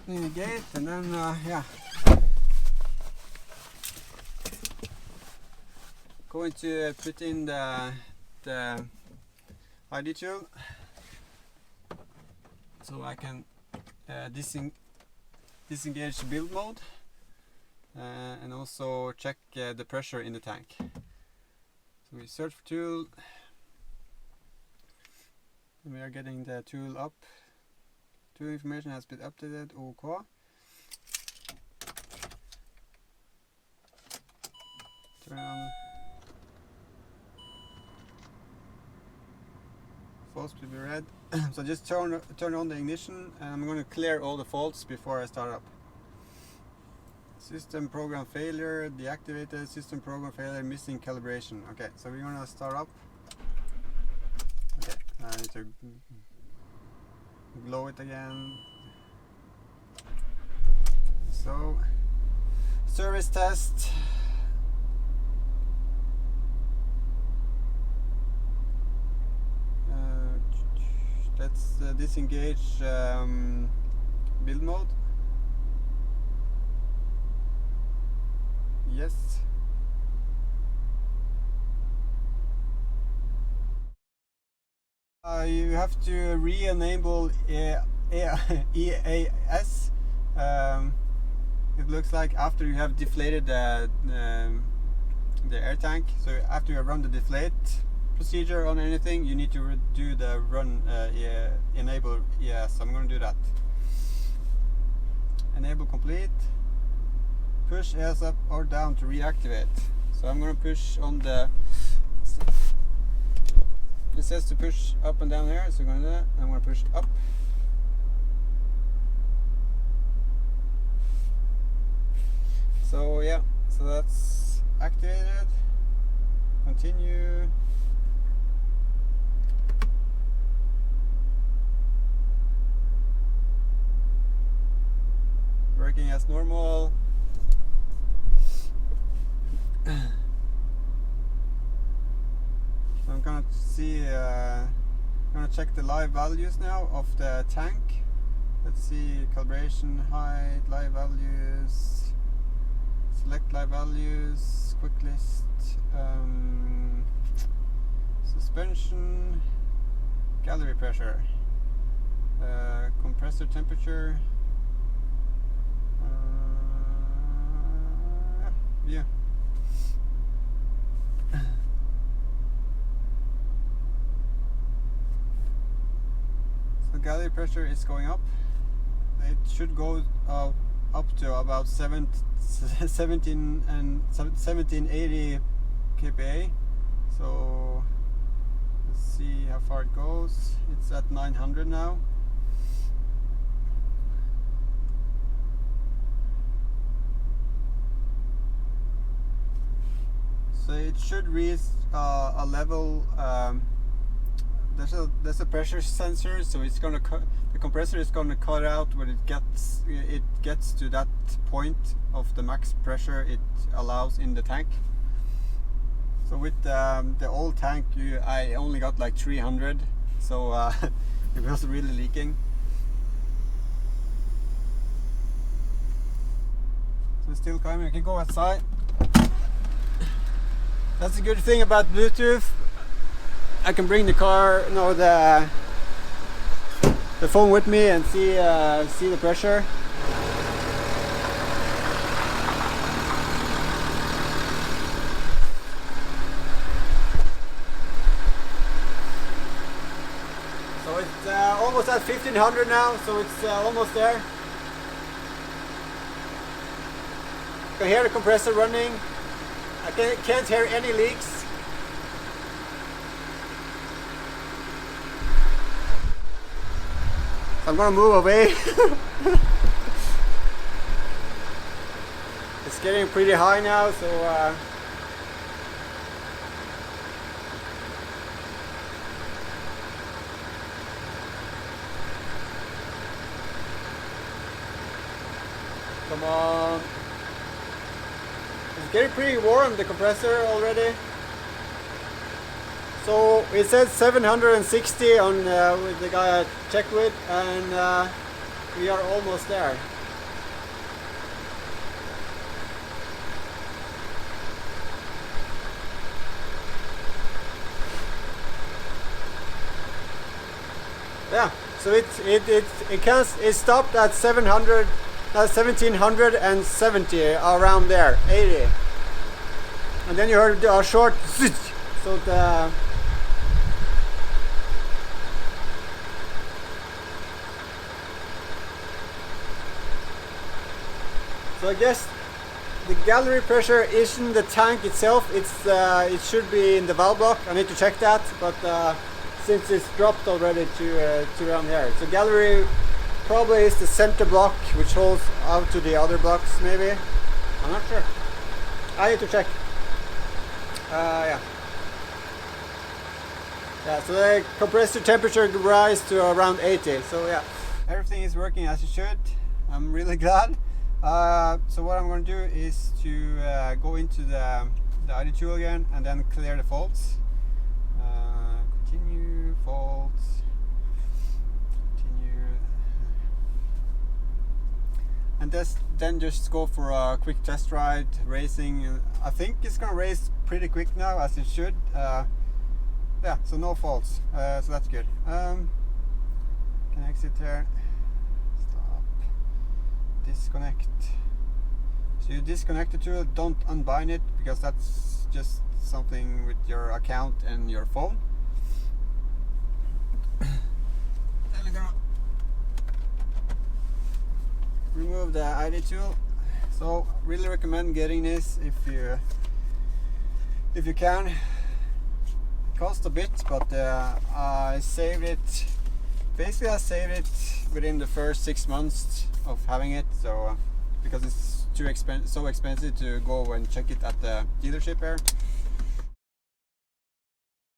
opening the gate, and then yeah, going to put in the iiDTool so I can disengage the build mode and also check the pressure in the tank. So we search for tool, and we are getting the tool up. Tool information has been updated. OK. Turn on. Faults to be read. So just turn on the ignition, and I'm going to clear all the faults before I start up. System program failure, deactivated, system program failure, missing calibration. Okay, so we're going to start up. Okay, I need to blow it again. So, service test. Let's disengage build mode. Yes. You have to re-enable EAS. It looks like after you have deflated the air tank. So after you run the deflate procedure on anything, you need to do the run enable EAS. So I'm going to do that. Enable complete. Push EAS up or down to reactivate. So I'm going to push on the. It says to push up and down here, so I'm going to do that. I'm going to push up. So yeah, so that's activated. Continue. Working as normal. So I'm gonna see. I'm gonna check the live values now of the tank. Let's see, calibration, height, live values. Select live values. Quick list. Suspension. Gallery pressure. Compressor temperature. Yeah. So gallery pressure is going up. It should go up to about 1780 kPa. So let's see how far it goes. It's at 900 now. So it should reach a level. There's a pressure sensor, so it's gonna the compressor is gonna cut out when it gets to that point of the max pressure it allows in the tank. So with the old tank, I only got like 300, so it was really leaking. So it's still coming. I can go outside. That's a good thing about Bluetooth. I can bring the phone with me and see the pressure. So it's almost at 1500 now, so it's almost there. You can hear the compressor running. I can't hear any leaks. So I'm gonna move away. It's getting pretty high now, so come on. It's getting pretty warm, the compressor already. So it says 760 on with the guy I checked with, and we are almost there. Yeah, so it stopped at 700, 1770, around there, 80, and then you heard a short switch. So the I guess the gallery pressure isn't the tank itself. It should be in the valve block. I need to check that, but since it's dropped already to around here, so gallery probably is the center block which holds out to the other blocks. Maybe, I'm not sure. I need to check. Yeah. So the compressor temperature rise to around 80. So yeah, everything is working as it should. I'm really glad. So what I'm going to do is to go into the iiDTool again and then clear the faults. Continue faults. Continue. And then just go for a quick test ride racing. I think it's going to race pretty quick now, as it should. Yeah, so no faults. So that's good. Can exit here. Stop. Disconnect. So you disconnect the tool, don't unbind it, because that's just something with your account and your phone. Then we're gonna remove the iiDTool. So really recommend getting this if you can. It costs a bit, but I saved it. Basically, I saved it within the first 6 months of having it. So because it's so expensive to go and check it at the dealership here.